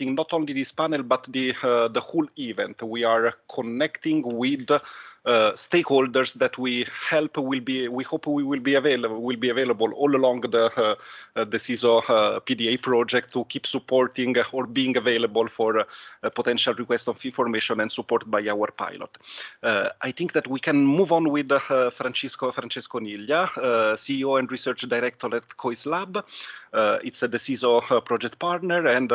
not only this panel but the whole event. We are connecting with stakeholders that we hope will be available all along the Deciso PDA project to keep supporting or being available for potential request of information and support by our pilot. I think that we can move on with Francesco Niglia, CEO and Research Director at KoysLab. It's a Deciso project partner, and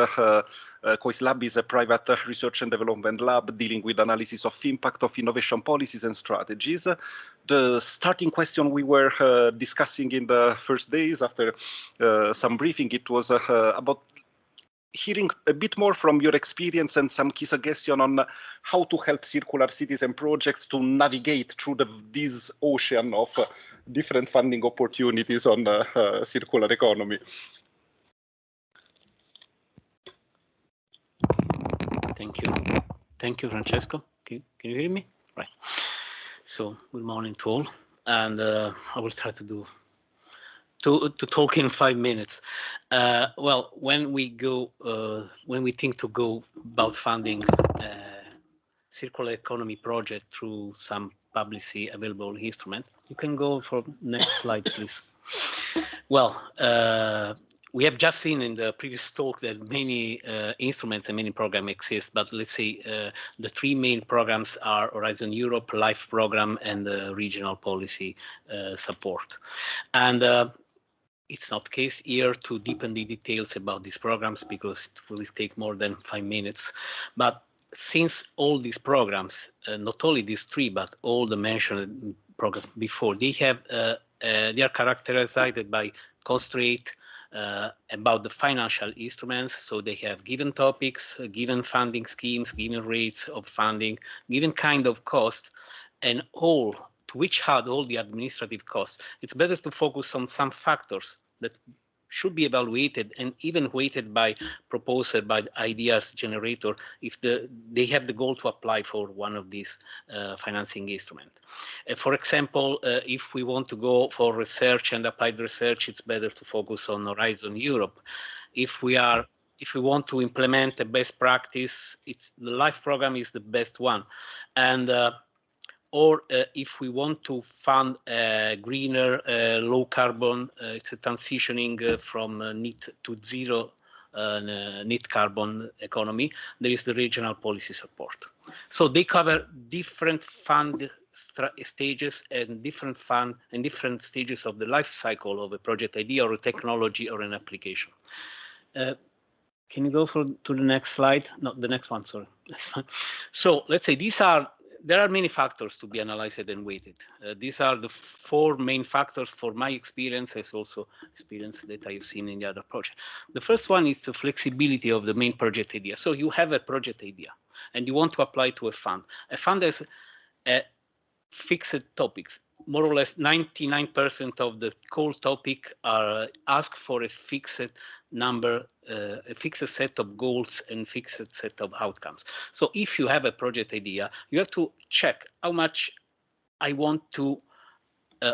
KoysLab is a private research and development lab dealing with analysis of impact of innovation policies and strategies. The starting question we were discussing in the first days after some briefing, it was about hearing a bit more from your experience and some key suggestion on how to help circular cities and projects to navigate through this ocean of different funding opportunities on circular economy. Thank you, Francesco. Can you hear me? Right. So good morning to all, and I will try to talk in 5 minutes. Well, when we think to go about funding circular economy project through some publicly available instrument, you can go for next slide, please. Well, we have just seen in the previous talk that many instruments and many programs exist, but let's say the three main programs are Horizon Europe, LIFE program, and the regional policy support. And it's not the case here to deepen the details about these programs because it will take more than 5 minutes. But since all these programs, not only these three, but all the mentioned programs before, they are characterized by constraint about the financial instruments. So they have given topics, given funding schemes, given rates of funding, given kind of cost, and all to which had all the administrative costs. It's better to focus on some factors that should be evaluated and even weighted by proposer, by the ideas generator, if they have the goal to apply for one of these financing instruments. For example, if we want to go for research and applied research, it's better to focus on Horizon Europe. If we want to implement a best practice, the LIFE program is the best one. And or if we want to fund a greener, low carbon, it's a transitioning from net to zero net carbon economy, there is the regional policy support. So they cover different fund stages and different stages of the life cycle of a project idea or a technology or an application. Can you go to the next slide? No, the next one, sorry. So let's say there are many factors to be analyzed and weighted. These are the 4 main factors for my experience, as also experience that I've seen in the other project. The first one is the flexibility of the main project idea. So you have a project idea and you want to apply to a fund. A fund has fixed topics. More or less 99% of the core topic are asked for a fixed number, a fixed set of goals and fixed set of outcomes. So if you have a project idea, you have to check how much I want to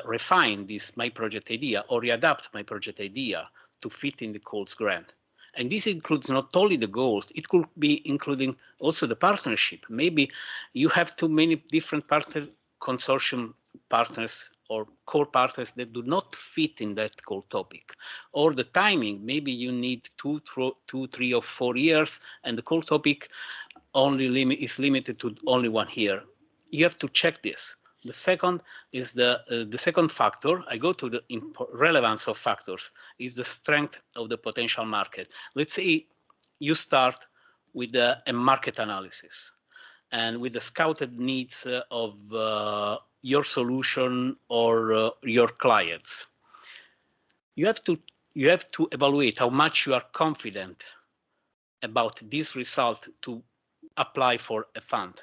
refine my project idea or readapt my project idea to fit in the goals grant. And this includes not only the goals, it could be including also the partnership. Maybe you have too many different consortium partners or core partners that do not fit in that core topic, or the timing. Maybe you need 2, 3, or 4 years, and the core topic is limited to only 1 year. You have to check this. The second is the second factor. I go to the relevance of factors. Is the strength of the potential market. Let's say you start with a market analysis and with the scouted needs of your solution or your clients. You have to evaluate how much you are confident about this result to apply for a fund,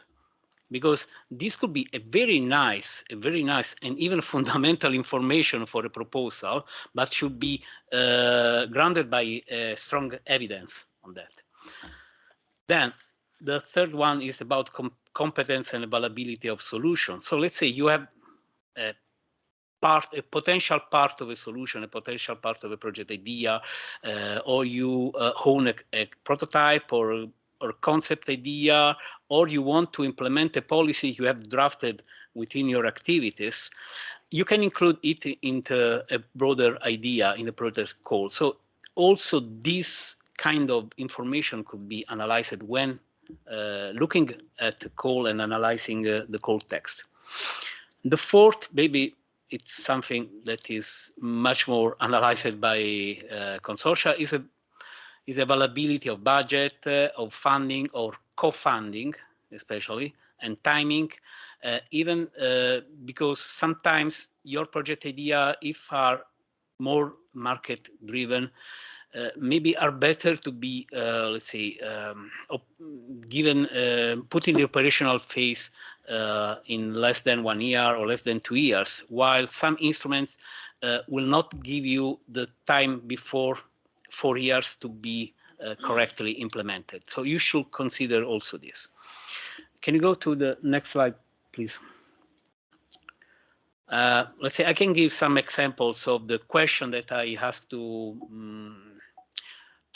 because this could be a very nice and even fundamental information for a proposal, but should be grounded by strong evidence on that. Then the third one is about competence and availability of solutions. So let's say you have a a potential part of a solution, a potential part of a project idea, or you own a prototype or concept idea, or you want to implement a policy you have drafted within your activities, you can include it into a broader idea in a broader call. So also this kind of information could be analyzed when looking at the call and analyzing the call text. The fourth, maybe it's something that is much more analyzed by consortia, is availability of budget, of funding or co-funding, especially, and timing, even because sometimes your project idea, if are more market-driven, maybe are better to be, let's say, given, put in the operational phase in less than 1 year or less than 2 years, while some instruments will not give you the time before 4 years to be correctly implemented. So you should consider also this. Can you go to the next slide, please? Let's say I can give some examples of the question that I ask to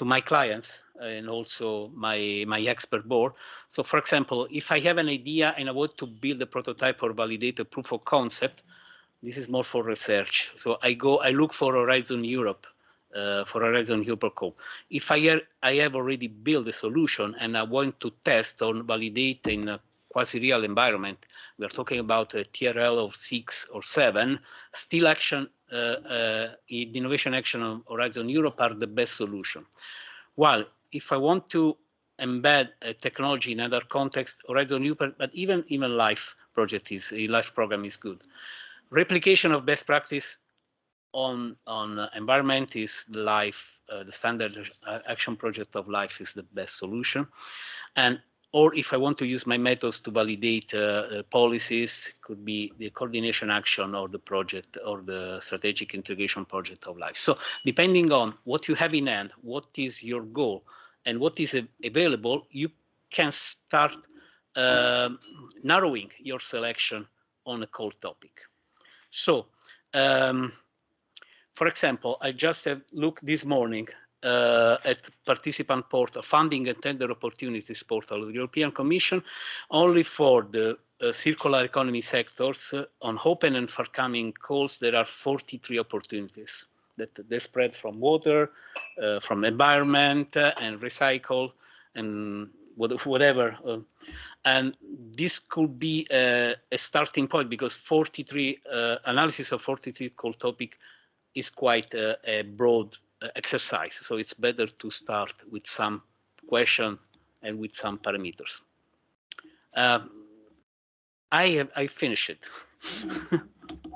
my clients and also my expert board. So for example, if I have an idea and I want to build a prototype or validate a proof of concept, this is more for research. So I look for Horizon Europe, for Horizon Europe call. If I have already built a solution and I want to test or validate in a quasi-real environment, we are talking about a TRL of 6 or 7, still action, the innovation action of Horizon Europe are the best solution. While if I want to embed a technology in other context, Horizon Europe, but even life project is, a life program is good. Replication of best practice on environment is the life, the standard action project of life is the best solution. And or if I want to use my methods to validate policies, could be the coordination action or the project or the strategic integration project of life. So depending on what you have in hand, what is your goal and what is available, you can start narrowing your selection on a core topic. So, for example, I just have looked this morning at participant portal, funding and tender opportunities portal of the European Commission, only for the circular economy sectors on open and forthcoming calls. There are 43 opportunities that they spread from water, from environment and recycle and whatever. And this could be a starting point because 43 analysis of 43 call topic is quite a broad exercise. So it's better to start with some question and with some parameters. I finished it.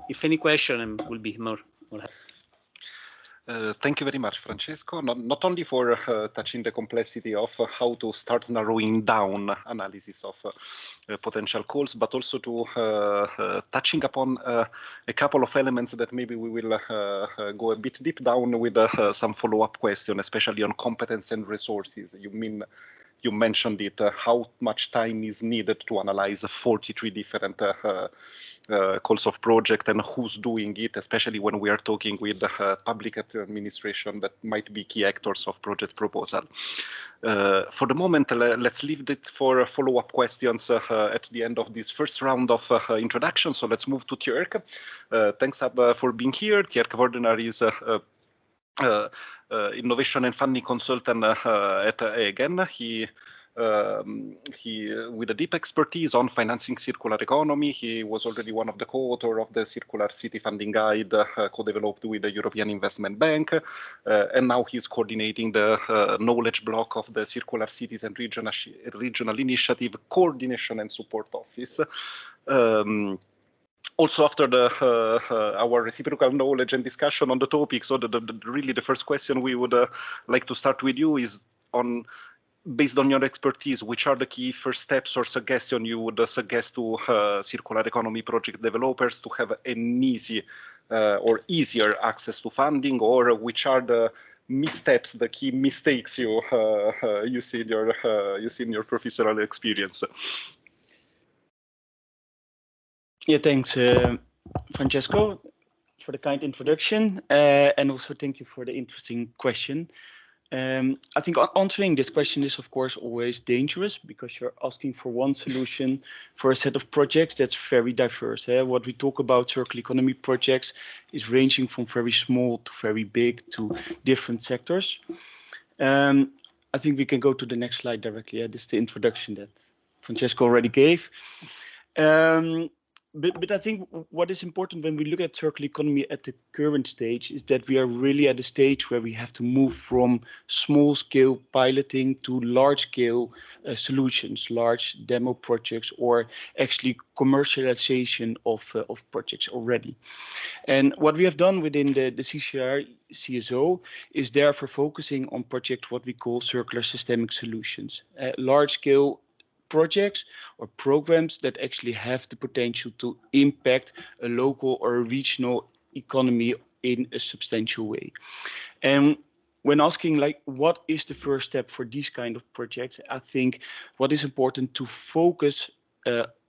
If any question, will be more happy. Thank you very much, Francesco, not only for touching the complexity of how to start narrowing down analysis of potential calls, but also to touching upon a couple of elements that maybe we will go a bit deep down with some follow-up question, especially on competence and resources. You mentioned it, how much time is needed to analyze 43 different calls of project and who's doing it, especially when we are talking with public administration that might be key actors of project proposal. For the moment, let's leave it for follow-up questions at the end of this first round of introduction. So let's move to Tjerk. Thanks for being here. Tjerk Wardenaar is innovation and funding consultant at EGEN. He with a deep expertise on financing circular economy. He was already one of the co-author of the Circular City Funding Guide, co-developed with the European Investment Bank, and now he's coordinating the knowledge block of the Circular Cities and Regional Initiative Coordination and Support Office. Also, after our reciprocal knowledge and discussion on the topic, so really the first question we would like to start with you is on, based on your expertise, which are the key first steps or suggestions you would suggest to circular economy project developers to have an easy or easier access to funding, or which are the missteps, the key mistakes you see in your professional experience? Yeah, thanks, Francesco. for the kind introduction, and also thank you for the interesting question. I think answering this question is, of course, always dangerous because you're asking for one solution for a set of projects that's very diverse. What we talk about circular economy projects is ranging from very small to very big to different sectors. I think we can go to the next slide directly. This is the introduction that Francesco already gave. But I think what is important when we look at circular economy at the current stage is that we are really at a stage where we have to move from small scale piloting to large scale solutions, large demo projects, or actually commercialization of projects already. And what we have done within the CCR CSO is therefore focusing on projects what we call circular systemic solutions, large scale projects or programs that actually have the potential to impact a local or a regional economy in a substantial way. And when asking like what is the first step for these kind of projects, I think what is important to focus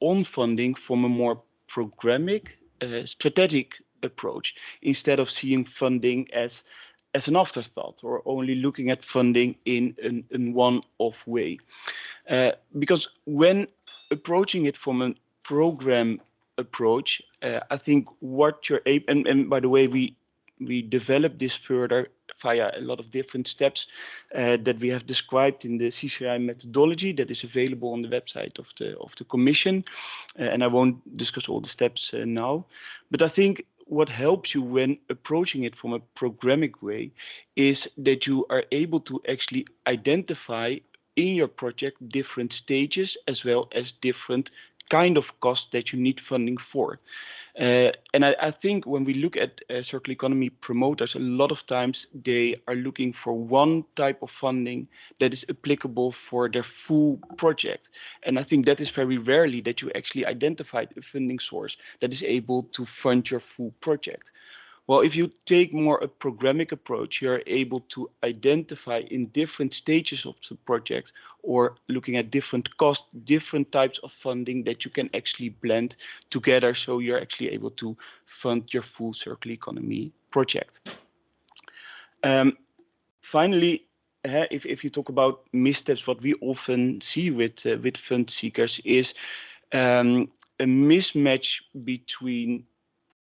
on funding from a more programmatic, strategic approach instead of seeing funding as an afterthought or only looking at funding in one-off way. Because when approaching it from a program approach, I think what you're able, and by the way, we developed this further via a lot of different steps that we have described in the CCI methodology that is available on the website of the Commission, and I won't discuss all the steps now, but I think what helps you when approaching it from a programmatic way is that you are able to actually identify in your project different stages as well as different kind of costs that you need funding for. And I think when we look at circular economy promoters, a lot of times they are looking for one type of funding that is applicable for their full project. And I think that is very rarely that you actually identify a funding source that is able to fund your full project. Well, if you take more a programmatic approach, you're able to identify in different stages of the project or looking at different costs, different types of funding that you can actually blend together. So you're actually able to fund your full circular economy project. Finally, if you talk about missteps, what we often see with fund seekers is a mismatch between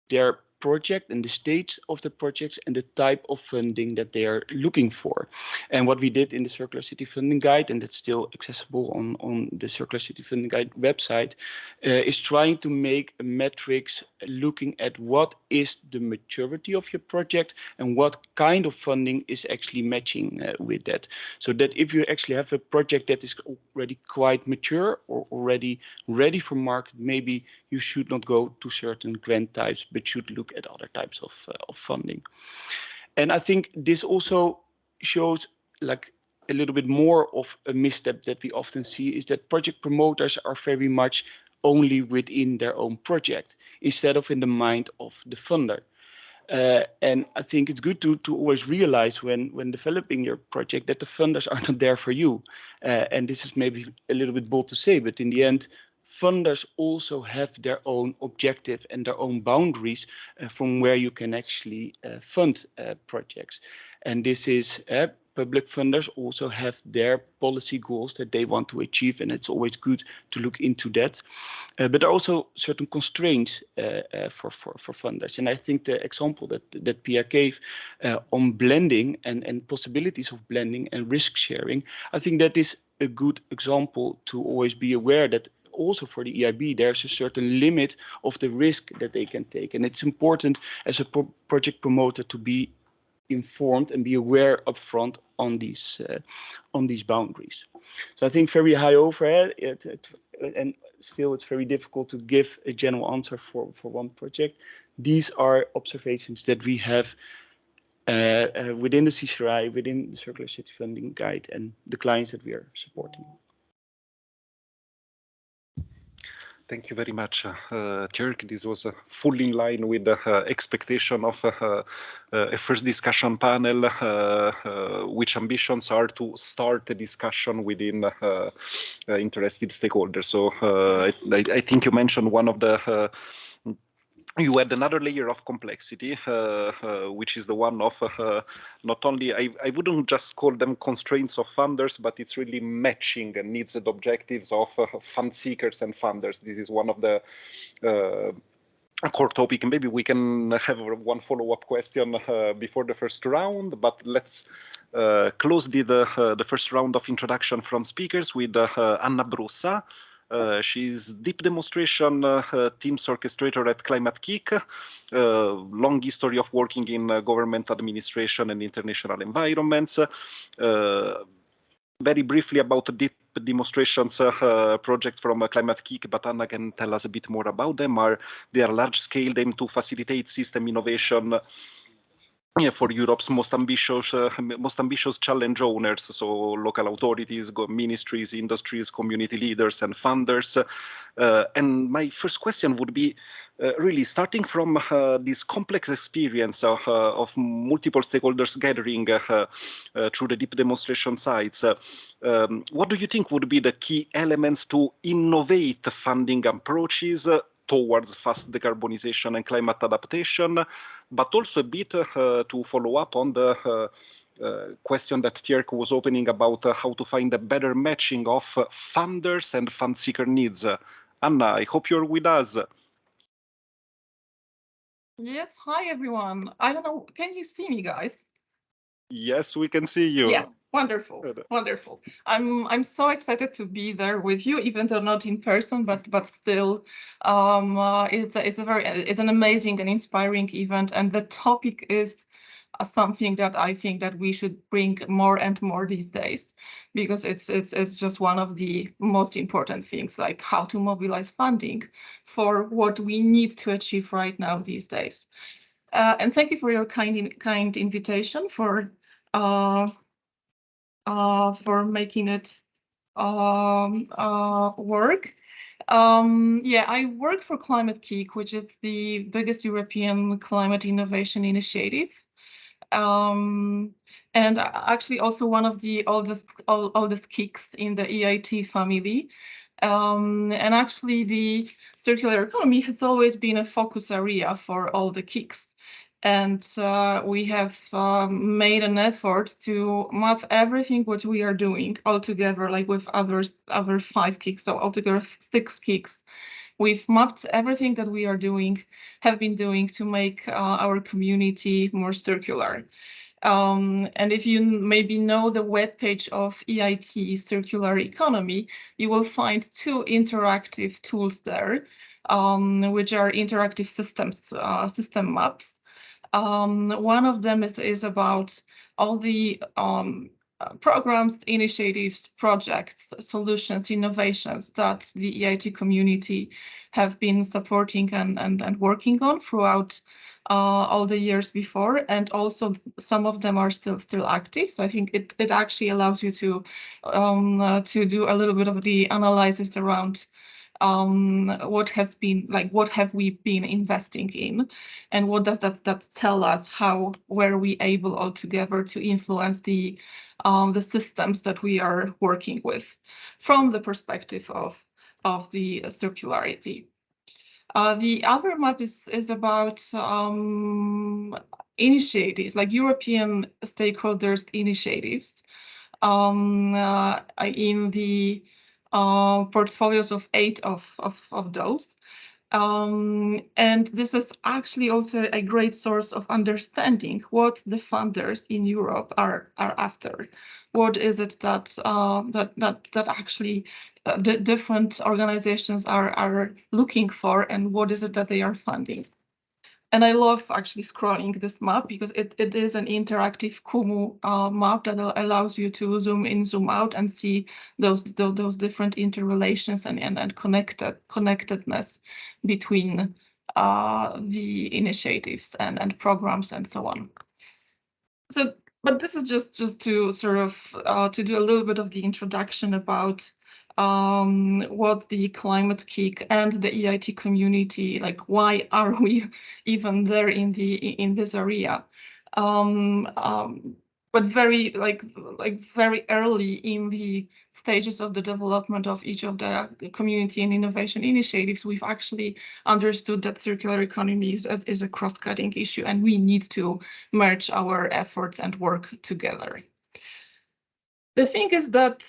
their project and the stage of the projects and the type of funding that they are looking for. And what we did in the Circular City Funding Guide, and that's still accessible on the Circular City Funding Guide website, is trying to make a metrics looking at what is the maturity of your project and what kind of funding is actually matching with that. So that if you actually have a project that is already quite mature or already ready for market, maybe you should not go to certain grant types, but should look at other types of funding. And I think this also shows like a little bit more of a misstep that we often see is that project promoters are very much only within their own project instead of in the mind of the funder. And I think it's good to always realize when developing your project that the funders are not there for you. And this is maybe a little bit bold to say, but in the end, funders also have their own objective and their own boundaries from where you can actually fund projects. And this is public funders also have their policy goals that they want to achieve, and it's always good to look into that. But there are also certain constraints for funders. And I think the example that Pia gave on blending and possibilities of blending and risk sharing, I think that is a good example to always be aware that also for the EIB, there's a certain limit of the risk that they can take. And it's important as a project promoter to be informed and be aware upfront on these boundaries. So I think very high overhead, and still it's very difficult to give a general answer for one project. These are observations that we have within the CCRI, within the Circular City Funding Guide, and the clients that we are supporting. Thank you very much, Tjerk. This was fully in line with the expectation of a first discussion panel, which ambitions are to start a discussion within interested stakeholders. So I think you mentioned one of the you add another layer of complexity, which is the one of not only, I wouldn't just call them constraints of funders, but it's really matching needs and objectives of fund seekers and funders. This is one of the core topic. Maybe we can have one follow-up question before the first round, but let's close the first round of introduction from speakers with Anna Brussa. She's deep demonstration teams orchestrator at Climate Kick, long history of working in government administration and international environments. Very briefly about the deep demonstrations project from Climate Kick, but Anna can tell us a bit more about them. They are large scale, aimed to facilitate system innovation for Europe's most ambitious challenge owners, so local authorities, ministries, industries, community leaders, and funders. And my first question would be really starting from this complex experience of multiple stakeholders gathering through the deep demonstration sites. What do you think would be the key elements to innovate funding approaches towards fast decarbonization and climate adaptation, but also a bit to follow up on the question that Tjerk was opening about how to find a better matching of funders and fund seeker needs. Anna, I hope you're with us. Yes, hi everyone. I don't know, can you see me, guys? Yes, we can see you. Yeah, wonderful, wonderful. I'm so excited to be there with you, even though not in person, but still, it's an amazing and inspiring event, and the topic is something that I think that we should bring more and more these days, because it's just one of the most important things, like how to mobilize funding for what we need to achieve right now these days. And thank you for your kind invitation for making it work. Yeah, I work for Climate Kick, which is the biggest European climate innovation initiative. And actually also one of the oldest kicks in the EIT family. And actually the circular economy has always been a focus area for all the kicks. And we have made an effort to map everything what we are doing all together, like with other 5 kicks, so altogether 6 kicks. We've mapped everything that we are doing, have been doing to make our community more circular. And if you maybe know the webpage of EIT Circular Economy, you will find 2 interactive tools there, which are interactive system maps. One of them is about all the programs, initiatives, projects, solutions, innovations that the EIT community have been supporting and working on throughout all the years before, and also some of them are still active. So I think it actually allows you to do a little bit of the analysis around what have we been investing in, and what does that tell us? How were we able all together to influence the systems that we are working with from the perspective of the circularity. The other map is about initiatives, like European stakeholders initiatives in the portfolios of 8 of those. And this is actually also a great source of understanding what the funders in Europe are after. What is it that actually the different organizations are looking for, and what is it that they are funding? And I love actually scrolling this map because it is an interactive Kumu map that allows you to zoom in, zoom out, and see those different interrelations and connectedness between the initiatives and programs and so on. So, but this is just to sort of to do a little bit of the introduction about what the Climate Kick and the EIT community, like why are we even there in this area? but very very early in the stages of the development of each of the community and innovation initiatives, we've actually understood that circular economy is a cross-cutting issue, and we need to merge our efforts and work together. The thing is that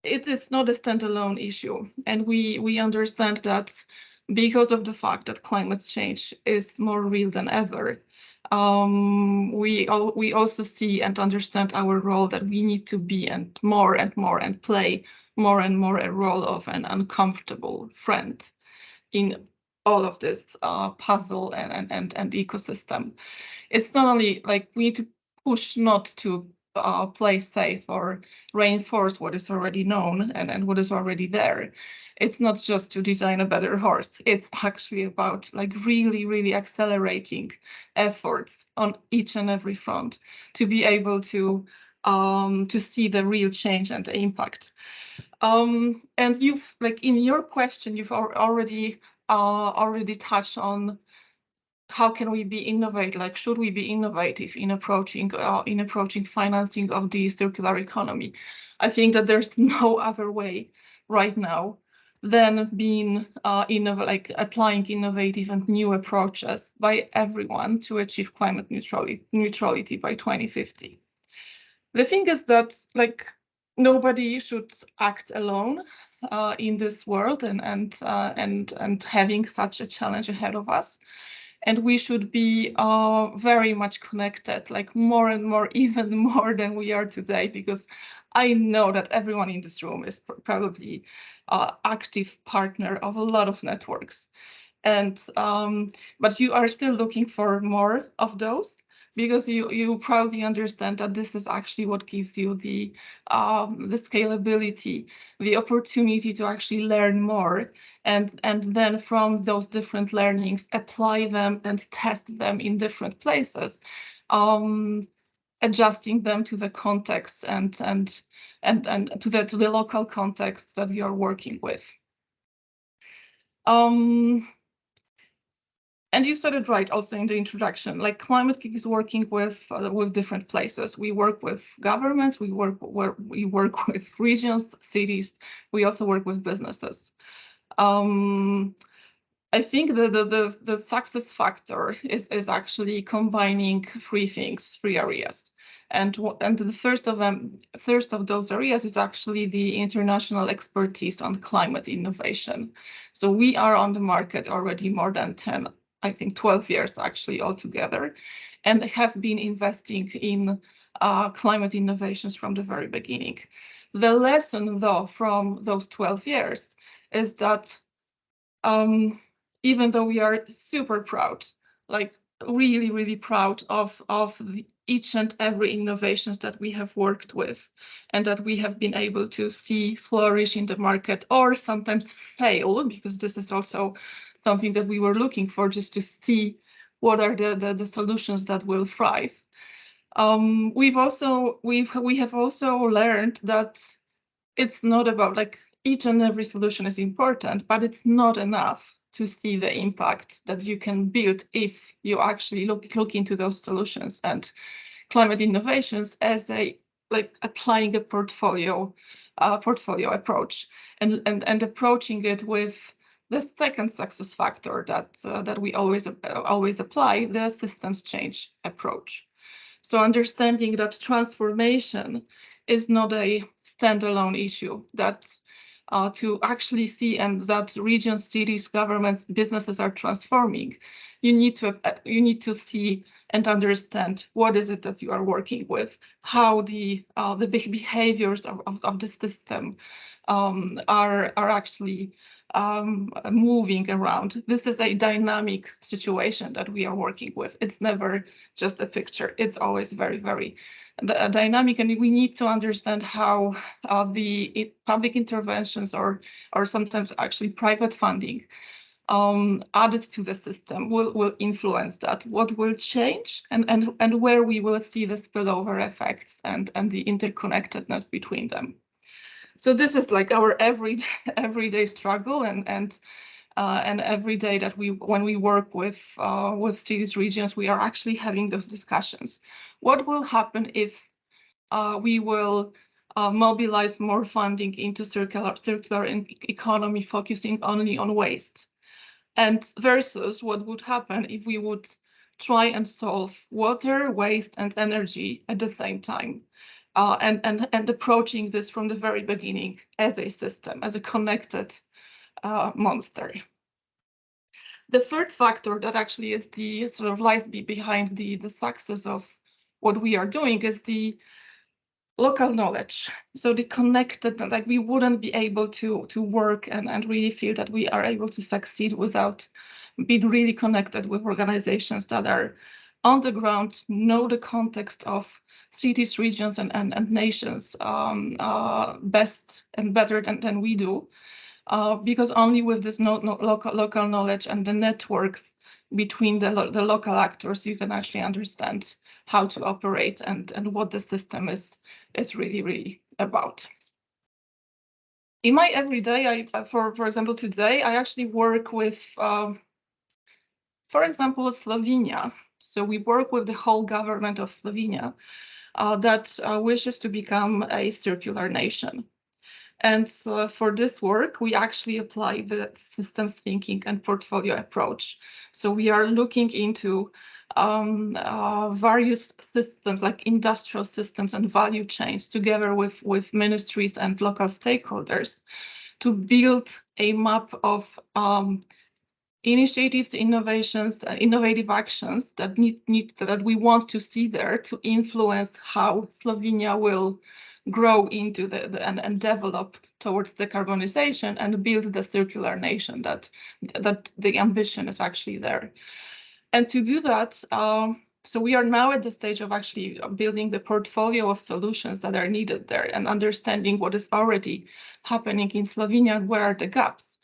it is not a standalone issue, and we understand that because of the fact that climate change is more real than ever, we also see and understand our role, that we need to be and more and play more and more a role of an uncomfortable friend in all of this puzzle and ecosystem. It's not only like we need to push not to play safe or reinforce what is already known and what is already there. It's not just to design a better horse. It's actually about like really accelerating efforts on each and every front to be able to see the real change and the impact. And you've, like, in your question, you've already touched on how can we be innovative, like should we be innovative in approaching financing of the circular economy. I think that there's no other way right now than being applying innovative and new approaches by everyone to achieve climate neutrality by 2050. The thing is that, like, nobody should act alone in this world and having such a challenge ahead of us. And we should be very much connected, like more and more, even more than we are today, because I know that everyone in this room is probably active partner of a lot of networks. And but you are still looking for more of those, because you probably understand that this is actually what gives you the scalability, the opportunity to actually learn more, and then from those different learnings apply them and test them in different places, adjusting them to the context and to the local context that you are working with. And you said it right also in the introduction, like Climate Geek is working with different places. We work with governments, we work with regions, cities, we also work with businesses. I think the success factor is actually combining three areas. And the first of those areas is actually the international expertise on climate innovation. So we are on the market already more than 12 years actually altogether, and have been investing in climate innovations from the very beginning. The lesson, though, from those 12 years is that even though we are super proud, like really proud of each and every innovations that we have worked with and that we have been able to see flourish in the market, or sometimes fail, because this is also something that we were looking for, just to see what are the solutions that will thrive. We have also learned that it's not about, like, each and every solution is important, but it's not enough to see the impact that you can build if you actually look into those solutions and climate innovations as applying a portfolio approach and approaching it with the second success factor that we always apply, the systems change approach. So understanding that transformation is not a standalone issue, that to actually see and that regions, cities, governments, businesses are transforming, you need to see and understand what is it that you are working with, how the big behaviors of the system are actually moving around. This is a dynamic situation that we are working with. It's never just a picture. It's always very dynamic, and we need to understand how the public interventions or sometimes actually private funding added to the system will influence that, what will change, and where we will see the spillover effects and the interconnectedness between them. So this is like our everyday struggle, and And every day that when we work with cities, regions, we are actually having those discussions. What will happen if we will mobilize more funding into circular economy, focusing only on waste, and versus what would happen if we would try and solve water, waste, and energy at the same time, and approaching this from the very beginning as a system, as a connected monster. The third factor that actually is the sort of lies behind the success of what we are doing is the local knowledge. So the connected, like we wouldn't be able to work and really feel that we are able to succeed without being really connected with organizations that are on the ground, know the context of cities, regions, and nations best and better than we do. Because only with this local knowledge and the networks between the local actors, you can actually understand how to operate and what the system is really about. In my everyday, for example, today, I actually work with, for example, Slovenia. So we work with the whole government of Slovenia that wishes to become a circular nation. And so for this work, we actually apply the systems thinking and portfolio approach. So we are looking into various systems like industrial systems and value chains together with ministries and local stakeholders to build a map of initiatives, innovations, innovative actions that that we want to see there to influence how Slovenia will grow into and develop towards decarbonization and build the circular nation that the ambition is actually there. And to do that, so we are now at the stage of actually building the portfolio of solutions that are needed there and understanding what is already happening in Slovenia and where are the gaps.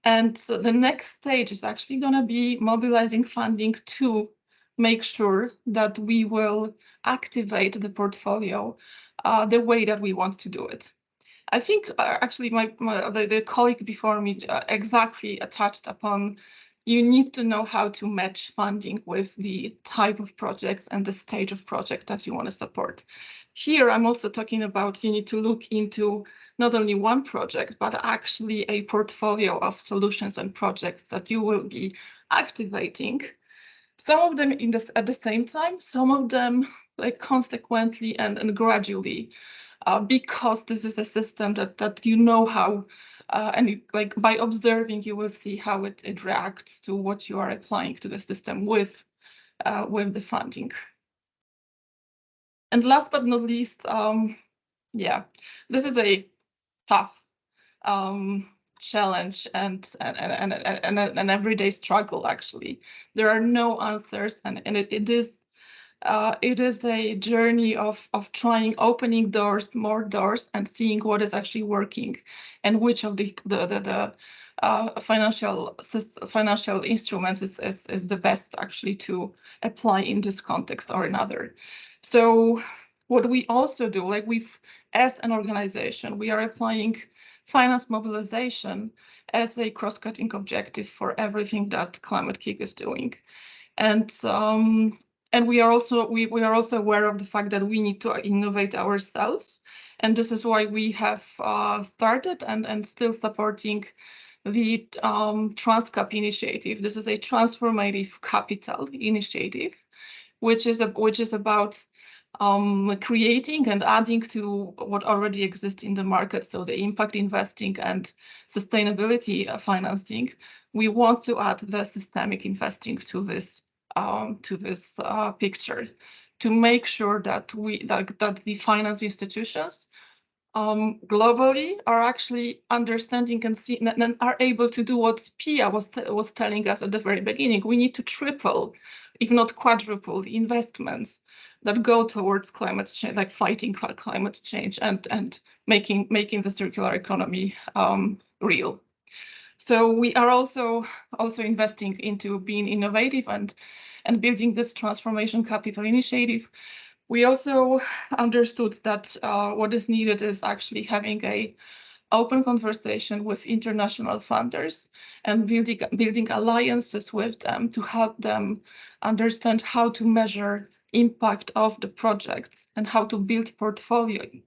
And so the next stage is actually going to be mobilizing funding to make sure that we will activate the portfolio the way that we want to do it. I think actually the colleague before me exactly touched upon you need to know how to match funding with the type of projects and the stage of project that you want to support. Here, I'm also talking about you need to look into not only one project, but actually a portfolio of solutions and projects that you will be activating. Some of them at the same time, some of them like consequently and gradually, because this is a system that you know how, and like by observing, you will see how it reacts to what you are applying to the system with the funding. And last but not least, yeah, this is a tough challenge and an everyday struggle. Actually, there are no answers, and it is a journey of trying opening doors, more doors, and seeing what is actually working, and which of the financial instruments is the best actually to apply in this context or another. So what we also do, like as an organization, we are applying finance mobilization as a cross-cutting objective for everything that Climate Kick is doing. And we are also aware of the fact that we need to innovate ourselves, and this is why we have started and still supporting the TransCap initiative. This is a transformative capital initiative, which is about creating and adding to what already exists in the market. So the impact investing and sustainability financing. We want to add the systemic investing to this picture to make sure that that the finance institutions globally are actually understanding and see and are able to do what Pia was telling us at the very beginning. We need to triple, if not quadruple, the investments that go towards climate change, like fighting climate change and making the circular economy real. So we are also investing into being innovative and building this transformation capital initiative. We also understood that what is needed is actually having a open conversation with international funders and building alliances with them to help them understand how to measure impact of the projects and how to build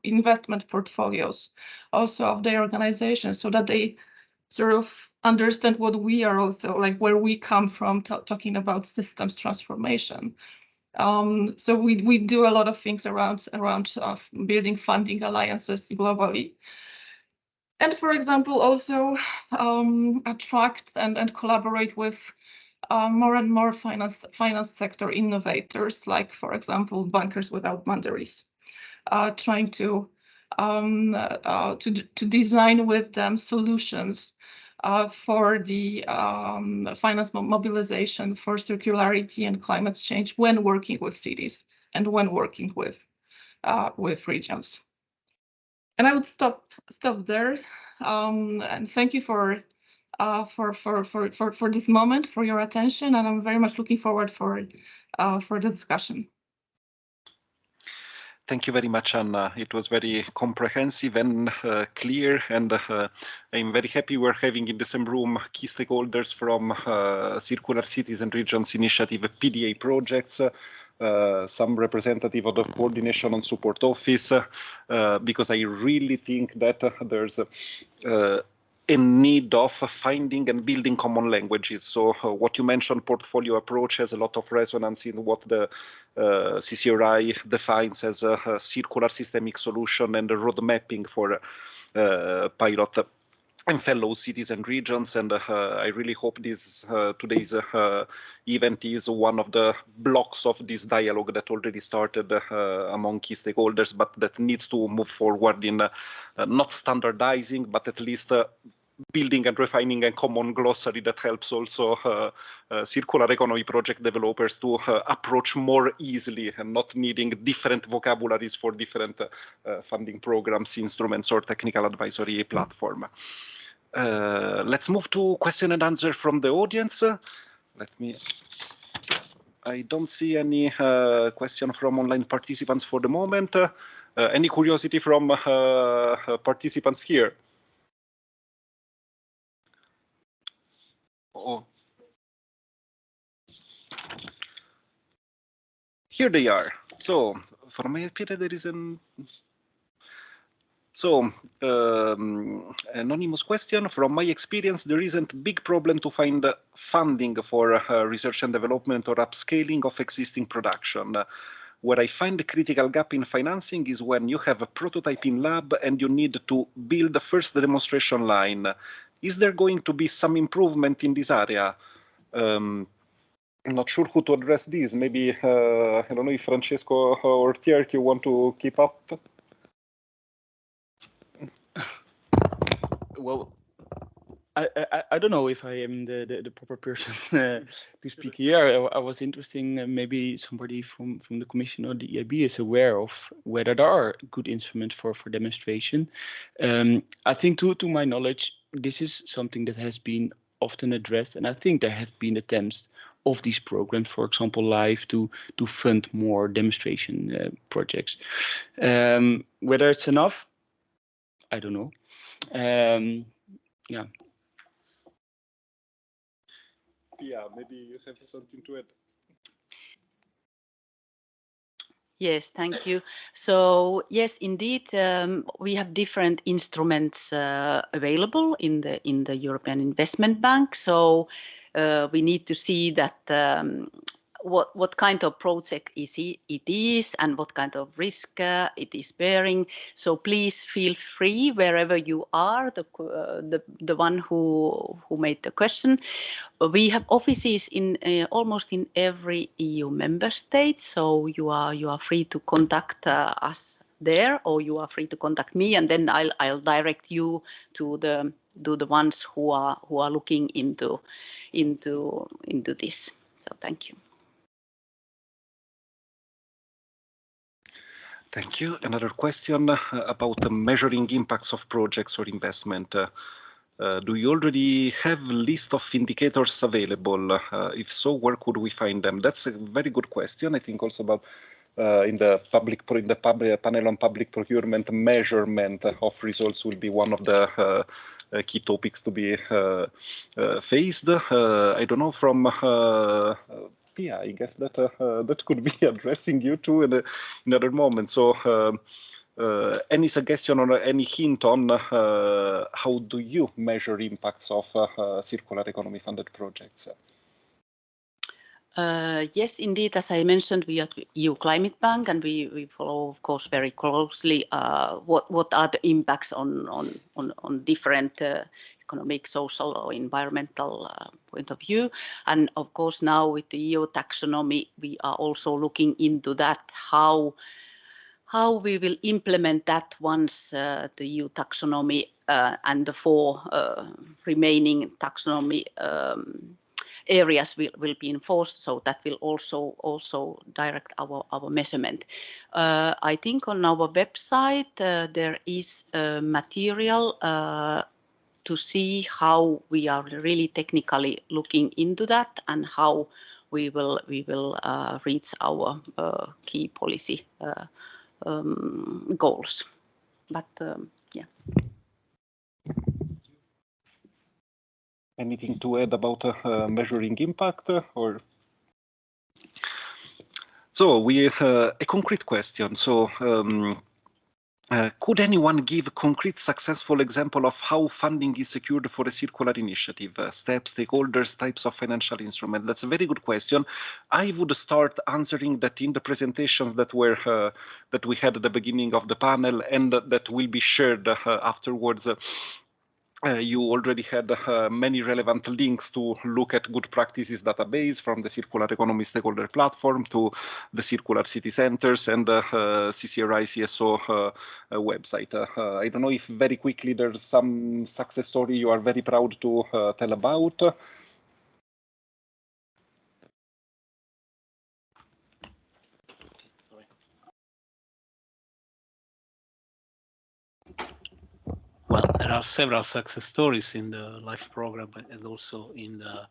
investment portfolios also of their organization, so that they sort of understand what we are also, like where we come from, talking about systems transformation. So we do a lot of things around building funding alliances globally. And for example, also attract and collaborate with more and more finance sector innovators, like, for example, Bankers Without Boundaries, trying to design with them solutions for the finance mobilization for circularity and climate change when working with cities and when working with regions. And I would stop there. And thank you for this moment, for your attention, and I'm very much looking forward for the discussion. Thank you very much, Anna. It was very comprehensive and clear, and I'm very happy we're having in the same room key stakeholders from Circular Cities and Regions Initiative PDA projects, some representative of the Coordination and Support Office, because I really think that there's a need of finding and building common languages. So what you mentioned, portfolio approach, has a lot of resonance in what the CCRI defines as a circular systemic solution and a road mapping for pilot and fellow cities and regions. And I really hope this today's event is one of the blocks of this dialogue that already started among key stakeholders, but that needs to move forward in not standardizing, but at least building and refining a common glossary that helps also circular economy project developers to approach more easily and not needing different vocabularies for different funding programs, instruments, or technical advisory platform. Let's move to question and answer from the audience. I don't see any question from online participants for the moment. Any curiosity from participants here? Oh. Here they are. So, for my opinion, there is an... So, anonymous question. From my experience, there isn't a big problem to find funding for research and development or upscaling of existing production. Where I find the critical gap in financing is when you have a prototype in lab and you need to build the first demonstration line. Is there going to be some improvement in this area? I'm not sure who to address this. Maybe, I don't know if Francesco or Tjerk, you want to keep up? Well, I don't know if I am the proper person to speak here. I was interested, maybe somebody from the Commission or the EIB is aware of whether there are good instruments for demonstration. I think, to my knowledge, this is something that has been often addressed, and I think there have been attempts of these programs, for example, LIFE, to fund more demonstration projects. Whether it's enough, I don't know. Yeah. Yeah, maybe you have something to add. Yes, thank you. So yes, indeed, we have different instruments available in the European Investment Bank. So we need to see that what kind of project it is and what kind of risk it is bearing. So please feel free wherever you are, the one who made the question. We have offices in almost in every EU member state, so you are free to contact us there, or you are free to contact me, and then I'll direct you to the ones who are looking into this. So thank you. Thank you. Another question about the measuring impacts of projects or investment. Do you already have a list of indicators available? If so, where could we find them? That's a very good question. I think also about in the panel on public procurement, measurement of results will be one of the key topics to be faced. I don't know, from Pia, I guess that that could be addressing you too in another moment. So any suggestion or any hint on how do you measure impacts of circular economy funded projects? Yes, indeed, as I mentioned, we are EU Climate Bank, and we follow, of course, very closely what are the impacts on different economic, social, or environmental point of view. And of course, now with the EU taxonomy, we are also looking into that, how we will implement that once the EU taxonomy and the 4 remaining taxonomy areas will be enforced, so that will also direct our measurement. I think on our website there is material to see how we are really technically looking into that and how we will reach our key policy goals. But yeah. Anything to add about measuring impact, or? So we a concrete question. So could anyone give a concrete successful example of how funding is secured for a circular initiative? Steps, stakeholders, types of financial instrument? That's a very good question. I would start answering that in the presentations that were that we had at the beginning of the panel and that will be shared afterwards. You already had many relevant links to look at good practices database, from the circular economy stakeholder platform to the circular city centers and CCRI CSO website. I don't know if very quickly there's some success story you are very proud to tell about. Well, there are several success stories in the LIFE program, and also in the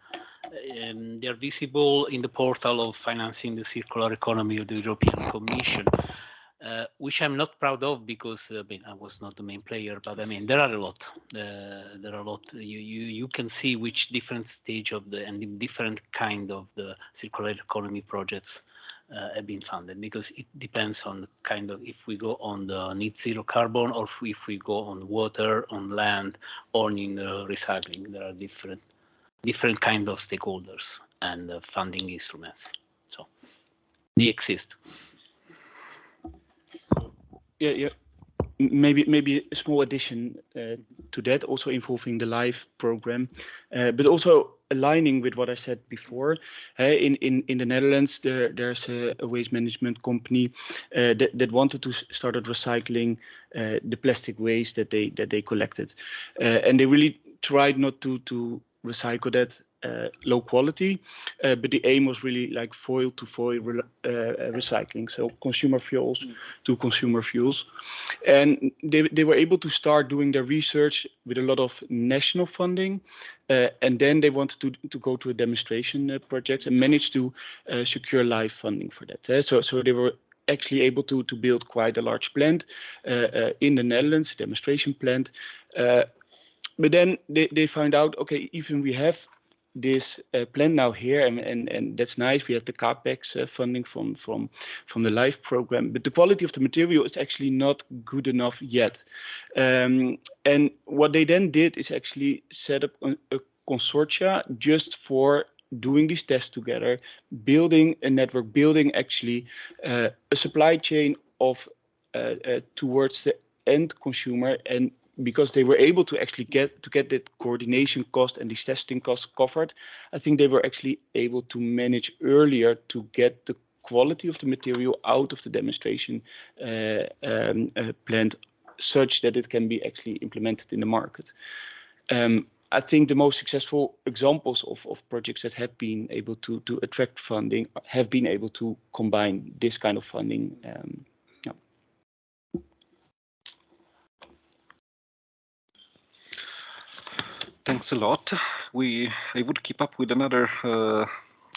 they are visible in the portal of Financing the Circular Economy of the European Commission, which I'm not proud of because I mean, I was not the main player, but I mean there are a lot. There are a lot. You can see which different stage of the and different kind of the circular economy projects have been funded, because it depends on the kind of, if we go on the net zero carbon, or if we go on water, on land, or in recycling. There are different kind of stakeholders and funding instruments. So they exist. Yeah. Maybe a small addition to that, also involving the LIFE program, but also aligning with what I said before. In the Netherlands, there's a waste management company that wanted to start recycling the plastic waste that they collected, and they really tried not to recycle that low quality, but the aim was really like foil to foil recycling, so consumer fuels to consumer fuels. And they were able to start doing their research with a lot of national funding, and then they wanted to go to a demonstration project and managed to secure LIFE funding for that. So they were actually able to build quite a large plant in the Netherlands, a demonstration plant. But then they found out, okay, even we have this plant now here, and that's nice. We have the CAPEX funding from the LIFE program, but the quality of the material is actually not good enough yet. And what they then did is actually set up a consortia just for doing these tests together, building a network, building actually a supply chain of towards the end consumer. And because they were able to actually get that coordination cost and these testing costs covered, I think they were actually able to manage earlier to get the quality of the material out of the demonstration plant, such that it can be actually implemented in the market. I think the most successful examples of projects that have been able to attract funding have been able to combine this kind of funding. Thanks a lot. I would keep up with another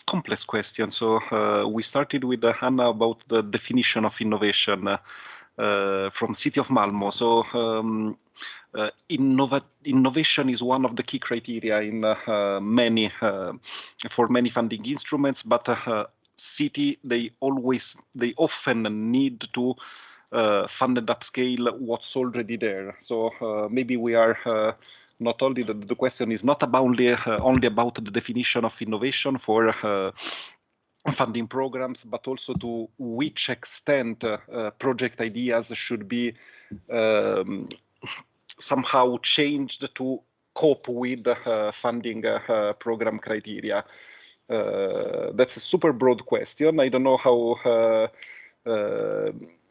complex question. So we started with Anna about the definition of innovation from City of Malmo. So innovation is one of the key criteria in for many funding instruments, but City, they often need to fund and upscale what's already there. So maybe we are not only the question is not about only about the definition of innovation for funding programs, but also to which extent project ideas should be somehow changed to cope with funding program criteria. That's a super broad question. I don't know how,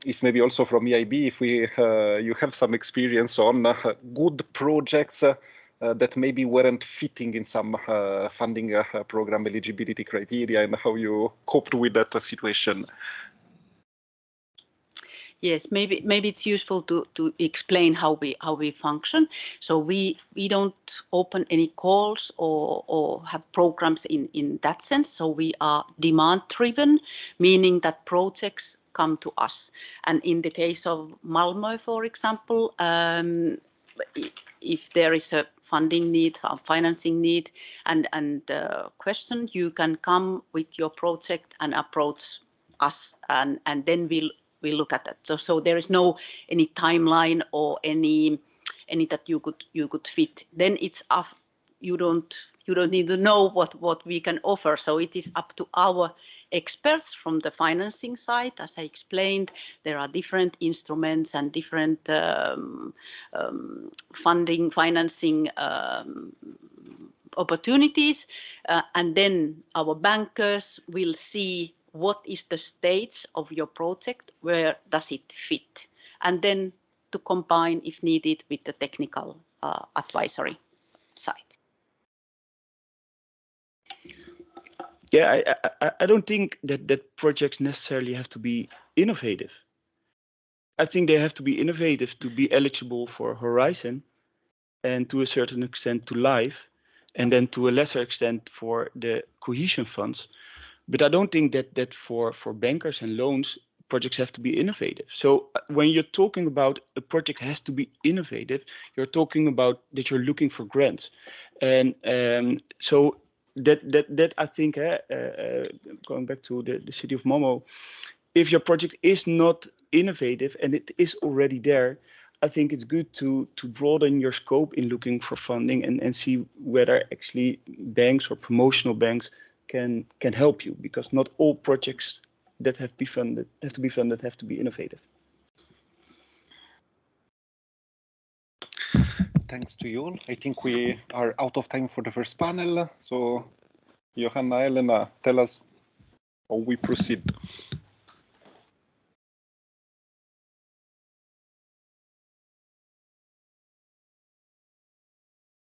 if maybe also from EIB, if you have some experience on good projects that maybe weren't fitting in some funding program eligibility criteria, and how you coped with that situation. Yes, maybe it's useful to explain how we function. So we don't open any calls or have programs in that sense. So we are demand driven, meaning that projects come to us. And in the case of Malmö, for example, if there is a funding need, a financing need, and question, you can come with your project and approach us, and then we'll look at that. So there is no any timeline or any that you could fit. Then it's up. You don't need to know what we can offer. So it is up to our experts from the financing side. As I explained, there are different instruments and different financing opportunities, and then our bankers will see what is the stage of your project, where does it fit, and then to combine, if needed, with the technical advisory side. Yeah, I don't think that projects necessarily have to be innovative. I think they have to be innovative to be eligible for Horizon, and to a certain extent to LIFE, and then to a lesser extent for the cohesion funds. But I don't think that for bankers and loans, projects have to be innovative. So when you're talking about a project has to be innovative, you're talking about that you're looking for grants. And so that I think, going back to the City of Malmö, if your project is not innovative and it is already there, I think it's good to broaden your scope in looking for funding and see whether actually banks or promotional banks can help you, because not all projects that have to be funded have to be innovative. Thanks to you all. I think we are out of time for the first panel. So Johanna, Elena, tell us how we proceed.